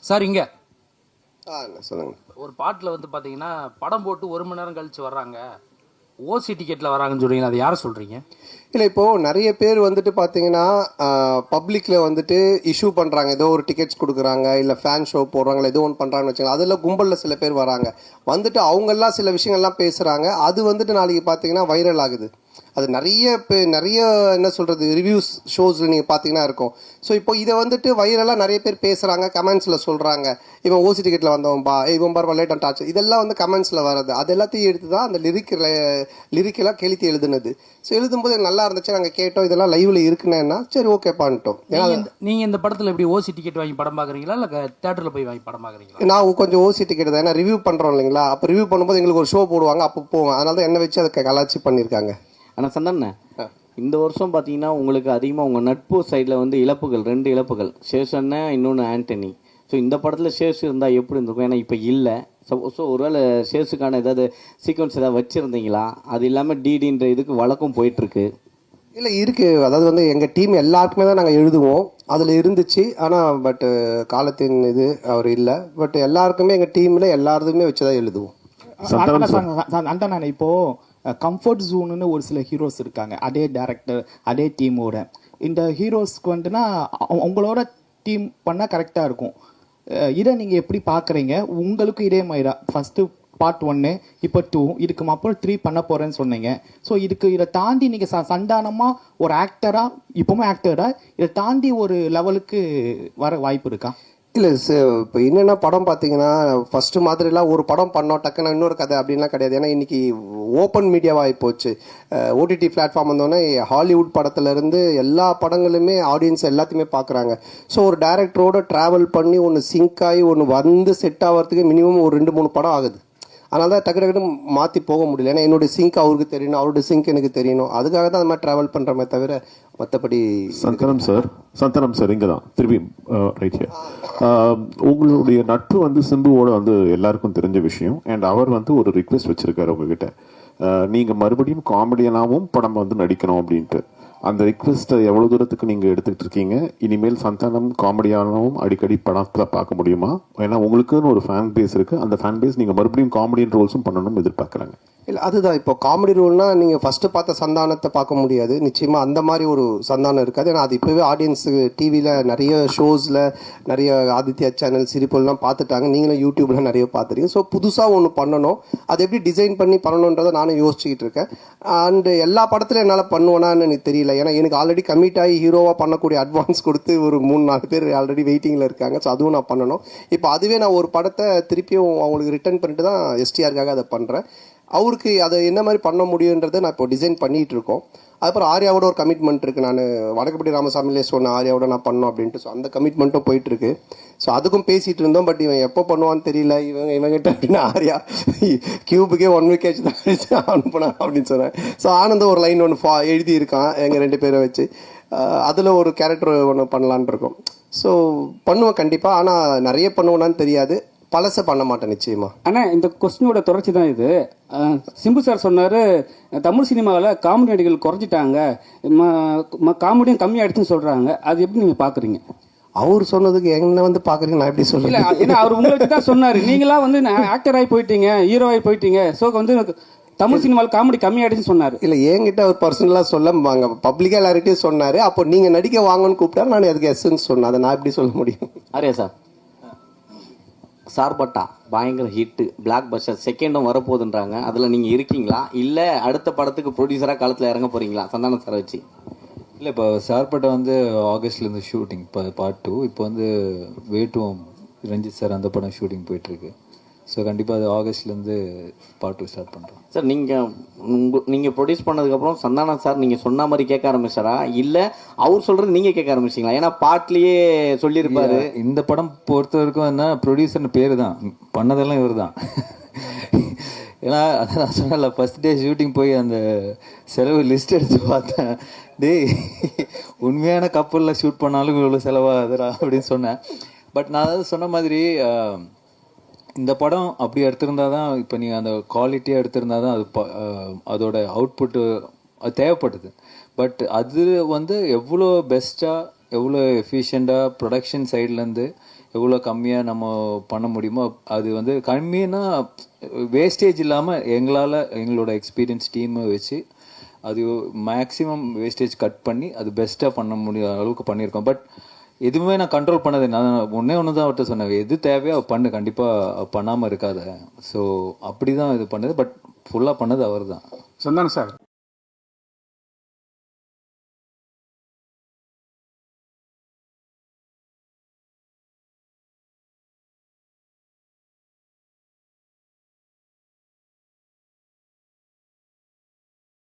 Speaker 12: சார் இங்க
Speaker 1: சொல்லுங்க.
Speaker 12: ஒரு பாட்டில் வந்து பார்த்தீங்கன்னா படம் போட்டு 1 மணி நேரம் கழிச்சு வர்றாங்க, ஓசி டிக்கெட்டில் வராங்கன்னு சொல்றீங்க, அதை யாரை சொல்றீங்க?
Speaker 1: இல்லை, இப்போது நிறைய பேர் வந்துட்டு பார்த்தீங்கன்னா பப்ளிக்கில் வந்துட்டு இஷ்யூ பண்ணுறாங்க, ஏதோ ஒரு டிக்கெட்ஸ் கொடுக்குறாங்க, இல்லை ஃபேன் ஷோ போடுறாங்களா, ஏதோ ஒன்று பண்ணுறாங்கன்னு வச்சுக்கோங்க. அதில் கும்பலில் சில பேர் வராங்க, வந்துட்டு அவங்கெல்லாம் சில விஷயங்கள்லாம் பேசுகிறாங்க. அது வந்துட்டு நாளைக்கு பார்த்தீங்கன்னா வைரல் ஆகுது. அது நிறைய என்ன சொல்கிறது ரிவ்யூஸ் ஷோஸில் நீங்கள் பார்த்தீங்கன்னா இருக்கும். ஸோ இப்போ இதை வந்துட்டு வைரலாக நிறைய பேர் பேசுகிறாங்க, கமெண்ட்ஸில் சொல்கிறாங்க, இவன் ஓசி டிக்கெட்டில் வந்தவன்பா, இவன் பார் லேட் அண்ட் டாச், இதெல்லாம் வந்து கமெண்ட்ஸில் வர்றது. அது எல்லாத்தையும் எடுத்து தான் அந்த லிரிக்கெல்லாம் கெளுத்தி எழுதுனது. ஸோ எழுதும்போது எனக்கு நல்லா இருந்துச்சு, நாங்கள் கேட்டோம், இதெல்லாம் லைவில் இருக்குன்னா சரி ஓகே பண்ணிட்டோம்.
Speaker 12: நீங்கள் இந்த படத்தில் எப்படி ஓசி டிக்கெட் வாங்கி படம் பார்க்குறீங்களா இல்லை தேட்டரில் போய் வாங்கி படம் பார்க்குறீங்களா?
Speaker 1: நான் கொஞ்சம் ஓசி டிக்கெட் தான், ஏன்னா ரிவ்யூ பண்ணுறோம் இல்லைங்களா, அப்போ ரிவ்யூ பண்ணும்போது எங்களுக்கு ஒரு ஷோ போடுவாங்க, அப்போ போவோம். அதனால தான் என்ன வச்சு அதை கலாச்சி பண்ணியிருக்காங்க.
Speaker 11: ஆனால் சந்தானண்ணே, இந்த வருஷம் பார்த்தீங்கன்னா உங்களுக்கு அதிகமாக உங்கள் நட்பு சைடில் வந்து இழப்புகள், 2 இழப்புகள், சேஷன்னா இன்னொன்று ஆண்டனி. ஸோ இந்த படத்தில் சேஷு இருந்தால் எப்படி இருந்திருக்கும்? ஏன்னா இப்போ இல்லை. ஸோ ஒருவேளை சேஷுக்கான ஏதாவது சீக்வன்ஸ் ஏதாவது வச்சுருந்தீங்களா? அது இல்லாமல் டிடின்ற இதுக்கு வழக்கம் போயிட்டுருக்கு.
Speaker 1: இல்லை இருக்குது, அதாவது வந்து எங்கள் டீம் எல்லாருக்குமே தான் நாங்கள் எழுதுவோம், அதில் இருந்துச்சு. ஆனால் பட்டு காலத்தின் இது அவர் இல்லை. பட் எல்லாருக்குமே எங்கள் டீமில் எல்லாருமே வச்சு தான் எழுதுவோம்.
Speaker 13: அந்த இப்போது கம்ஃபர்ட் ஜோனுன்னு ஒரு சில ஹீரோஸ் இருக்காங்க, அதே டேரக்டர் அதே டீமோட. இந்த ஹீரோஸ்க்கு வந்துன்னா உங்களோட டீம் பண்ணால் கரெக்டாக இருக்கும். இதை நீங்கள் எப்படி பார்க்குறீங்க? உங்களுக்கு இதே மாதிரி ஃபஸ்ட்டு பார்ட் 1, இப்போ 2, இதுக்கு அப்புறம் 3 பண்ண போகிறேன்னு சொன்னீங்க. ஸோ இதை தாண்டி நீங்கள் சந்தானமாக ஒரு ஆக்டராக, இப்போவுமே ஆக்டராக இதை தாண்டி ஒரு லெவலுக்கு வர வாய்ப்பு இருக்கா?
Speaker 1: இல்லை இப்போ என்னென்னா படம் பார்த்தீங்கன்னா ஃபஸ்ட்டு மாதிரிலாம் ஒரு படம் பண்ணோம் டக்குன்னு இன்னொரு கதை அப்படின்லாம் கிடையாது. ஏன்னா இன்றைக்கி ஓப்பன் மீடியாவாகி போச்சு. ஓடிடி பிளாட்ஃபார்ம் வந்தோடனே ஹாலிவுட் படத்துலேருந்து எல்லா படங்களுமே ஆடியன்ஸ் எல்லாத்தையுமே பார்க்குறாங்க. ஸோ ஒரு டைரக்டரோட ட்ராவல் பண்ணி ஒன்று சிங்க் ஆகி ஒன்று வந்து செட் ஆகிறதுக்கு மினிமம் ஒரு 2-3 படம் ஆகுது. அதனால தான் டக்கு மாற்றி போக முடியல. ஏன்னா என்னுடைய சிங்க் அவருக்கு தெரியணும், அவருடைய சிங்க் எனக்கு தெரியணும். அதுக்காக தான் அந்த மாதிரி ட்ராவல் பண்ணுறமே தவிர மற்றபடி.
Speaker 9: சந்தனம் சார் இங்கே தான் திரும்பி ரைட் ஹியர். உங்களுடைய நட்பு வந்து சிம்புவோட வந்து எல்லாருக்கும் தெரிஞ்ச விஷயம். அண்ட் அவர் வந்து ஒரு ரிக்வெஸ்ட் வச்சிருக்காரு உங்ககிட்ட, நீங்கள் மறுபடியும் காமெடியனாகவும் படம் வந்து நடிக்கணும் அப்படின்ட்டு. அந்த ரிக்வெஸ்ட்டை எவ்வளோ தூரத்துக்கு நீங்கள் எடுத்துக்கிட்டு இருக்கீங்க? இனிமேல் சந்தானம் காமெடியானவும் அடிக்கடி படத்தில் பார்க்க முடியுமா? ஏன்னா உங்களுக்குன்னு ஒரு ஃபேன் பேஸ் இருக்குது, அந்த ஃபேன் பேஸ் நீங்கள் மறுபடியும் காமெடியன் ரோல்ஸும் பண்ணணும்னு எதிர்பார்க்குறாங்க.
Speaker 1: இல்லை அதுதான், இப்போ காமெடி ரோல்னால் நீங்கள் ஃபஸ்ட்டு பார்த்த சந்தானத்தை பார்க்க முடியாது, நிச்சயமாக அந்த மாதிரி ஒரு சந்தானம் இருக்காது. ஏன்னா அது இப்போவே ஆடியன்ஸுக்கு டிவியில் நிறைய ஷோஸில் நிறைய ஆதித்யா சேனல் சிரிப்பெல்லாம் பார்த்துட்டாங்க, நீங்களும் யூடியூப்பில் நிறைய பார்த்துருக்கீங்க. ஸோ புதுசாக ஒன்று பண்ணணும், அது எப்படி டிசைன் பண்ணி பண்ணணுன்றதை நானும் யோசிச்சுக்கிட்டு இருக்கேன். அண்டு எல்லா படத்துலையும் என்னால் பண்ணுவேனான்னு எனக்கு தெரியல. ஏன்னா எனக்கு ஆல்ரெடி கமிட் ஆகி ஹீரோவாக பண்ணக்கூடிய அட்வான்ஸ் கொடுத்து ஒரு 3-4 பேர் ஆல்ரெடி வெயிட்டிங்கில் இருக்காங்க. ஸோ அதுவும் நான் பண்ணணும். இப்போ அதுவே நான் ஒரு படத்தை திருப்பியும் அவங்களுக்கு ரிட்டர்ன் பண்ணிட்டு தான் எஸ்டிஆருக்காக அதை பண்ணுறேன். அவருக்கு அதை என்ன மாதிரி பண்ண முடியுன்றதை நான் இப்போ டிசைன் பண்ணிகிட்டு இருக்கோம். அதுக்கப்புறம் ஆர்யாவோட ஒரு கமிட்மெண்ட் இருக்குது. நான் வடக்குப்பட்டி ராமசாமிலே சொன்னேன் ஆர்யாவோட நான் பண்ணோம் அப்படின்ட்டு. ஸோ அந்த கமிட்மெண்ட்டும் போயிட்டுருக்கு. ஸோ அதுக்கும் பேசிகிட்டு இருந்தோம். பட் இவன் எப்போ பண்ணுவான்னு தெரியல. இவங்கிட்ட அப்படின்னா ஆர்யா கியூபுக்கே 1 வீக் ஆச்சு தான் அனுப்புனா அப்படின்னு சொன்னேன். ஸோ ஆனந்தம் ஒரு லைன் ஒன்று எழுதியிருக்கான் எங்கள் 2 பேரை வச்சு. அதில் ஒரு கேரக்டர் ஒன்று பண்ணலான் இருக்கோம். ஸோ பண்ணுவேன் கண்டிப்பாக. ஆனால் நிறைய பண்ணுவேனான்னு தெரியாது, பழசை பண்ண மாட்டேன் நிச்சயமா.
Speaker 8: ஆனால் இந்த கொஸ்டினோட தொடர்ச்சி தான் இது. சிம்பு சார் சொன்னார், தமிழ் சினிமாவில் காமெடி நடிகர்கள் குறைஞ்சிட்டாங்க, காமெடியும் கம்மியாகிடுச்சுன்னு சொல்கிறாங்க. அது எப்படி நீங்கள் பார்க்குறீங்க?
Speaker 1: அவர் சொன்னதுக்கு என்ன வந்து பார்க்குறீங்க, நான் எப்படி சொல்ல?
Speaker 8: ஏன்னா அவர் உங்களை வச்சு தான் சொன்னார். நீங்களாம் வந்து ஆக்டர் ஆகி போயிட்டீங்க, ஹீரோ ஆகி போயிட்டீங்க, ஸோ வந்து தமிழ் சினிமாவில் காமெடி கம்மியாயிடுச்சுன்னு சொன்னார்.
Speaker 1: இல்லை என்கிட்ட அவர் பர்சனலாக சொல்ல பப்ளிக்காக எல்லார்கிட்டையும் சொன்னார். அப்போ நீங்கள் நடிக்க வாங்கன்னு கூப்பிட்டா நான் அதுக்கு எஸ்ன்னு சொன்னேன். அதை நான் எப்படி சொல்ல முடியும்?
Speaker 11: ஆரியா சார், சார்பட்டா பயங்கர ஹிட்டு, பிளாக் பஸ்டர், செகண்டும் வரப்போகுதுன்றாங்க. அதில் நீங்கள் இருக்கீங்களா, இல்லை அடுத்த படத்துக்கு ப்ரொடியூசராக காலத்தில் இறங்க போகிறீங்களா சந்தானம் சாரை வச்சு?
Speaker 2: இல்லை, இப்போ சார்பட்டா வந்து ஆகஸ்ட்லேருந்து ஷூட்டிங், இப்போ பார்ட் 2. இப்போ வந்து வேட்டுவம் ரஞ்சித் சார் அந்த படம் ஷூட்டிங் போயிட்டுருக்கு. ஸோ கண்டிப்பாக அது ஆகஸ்ட்லேருந்து பார்ட் 2 ஸ்டார்ட் பண்ணுறோம்.
Speaker 11: சார் நீங்கள் ப்ரொடியூஸ் பண்ணதுக்கப்புறம் சந்தானம் சார் நீங்கள் சொன்ன மாதிரி கேட்க ஆரம்பிச்சாரா இல்லை அவர் சொல்கிறது நீங்கள் கேட்க ஆரம்பிச்சிங்களா? ஏன்னா பாட்லேயே சொல்லியிருப்பாரு.
Speaker 2: இந்த படம் பொறுத்த வரைக்கும் என்ன, ப்ரொடியூசர்னு பேர் தான், பண்ணதெல்லாம் இவர் தான். ஏன்னா அதான் நான் சொன்னல, ஃபர்ஸ்ட் டே ஷூட்டிங் போய் அந்த செலவு லிஸ்ட் எடுத்து பார்த்தேன். டேய், உண்மையான கப்பலில் ஷூட் பண்ணாலும் இவ்வளோ செலவாகுதுடா அப்படின்னு சொன்னேன். பட் நான் அதாவது சொன்ன மாதிரி இந்த படம் அப்படி எடுத்திருந்தா தான், இப்போ நீங்கள் அந்த குவாலிட்டியாக எடுத்திருந்தா தான் அது அதோட அவுட்புட்டு அது தேவைப்படுது. பட் அது வந்து எவ்வளோ பெஸ்ட்டாக, எவ்வளோ எஃபிஷியண்ட்டாக ப்ரொடக்ஷன் சைட்லேருந்து எவ்வளோ கம்மியாக நம்ம பண்ண முடியுமோ, அது வந்து கம்மின்னா வேஸ்டேஜ் இல்லாமல் எங்களோட எக்ஸ்பீரியன்ஸ் டீமை வச்சு அது மேக்ஸிமம் வேஸ்டேஜ் கட் பண்ணி அது பெஸ்ட்டாக பண்ண முடிய அளவுக்கு பண்ணியிருக்கோம். பட் எதுவுமே நான் கண்ட்ரோல் பண்ணது, நான் ஒன்று தான் அவர்கிட்ட சொன்னேன், எது தேவையோ பண்ணு, கண்டிப்பாக பண்ணாமல் இருக்காத. ஸோ அப்படி தான் இது பண்ணது. பட் ஃபுல்லாக பண்ணது அவர் தான்.
Speaker 8: சந்தானம் சார்,